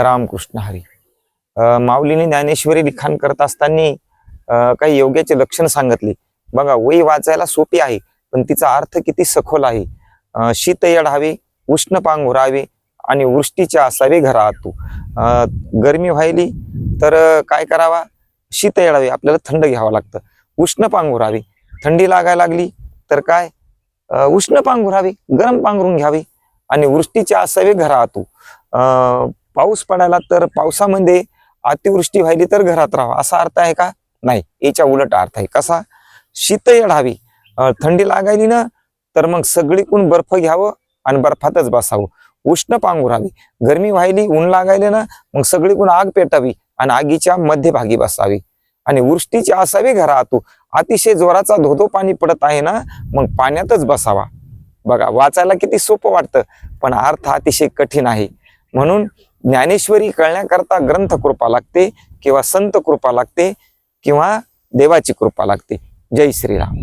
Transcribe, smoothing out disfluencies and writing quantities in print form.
रामकृष्ण हरी. माऊलीने ज्ञानेश्वरी लिखाण करत असताना काही योग्याचे लक्षण सांगितले. बघा, वही वाचायला सोपी आहे पण तिचा अर्थ किती सखोल आहे. शीत येढावे, उष्ण पांघुरावे आणि वृष्टीचे असावे घरातू. गरमी व्हायली तर काय करावा? शीत येढावे, आपल्याला थंड घ्यावं लागतं. उष्ण पांघुरावे, थंडी लागायला लागली तर काय? उष्ण पांघुरावे, गरम पांघरून घ्यावे. आणि वृष्टीचे असावे घरातू. पाऊस पडायला तर पावसामध्ये अतिवृष्टी व्हायली तर घरात राहावं असा अर्थ आहे का? नाही, याच्या उलट अर्थ आहे. कसा? शीत येढावी, थंडी लागायली ना तर मग सगळीकडून बर्फ घ्यावं आणि बर्फातच बसावं. उष्ण पांघुरावी, गरमी व्हायली, ऊन लागायले ना मग सगळीकडून आग पेटावी आणि आगीच्या मध्यभागी बसावी. आणि वृष्टीचे असावे घरातू, अतिशय जोराचा धोधो पाणी पडत आहे ना मग पाण्यातच बसावा. बघा, वाचायला किती सोपं वाटतं पण अर्थ अतिशय कठीण आहे. म्हणून ज्ञानेश्वरी कळण्याकरता ग्रंथ कृपा लागते किंवा संत कृपा लागते किंवा देवाची कृपा लागते. जय श्रीराम.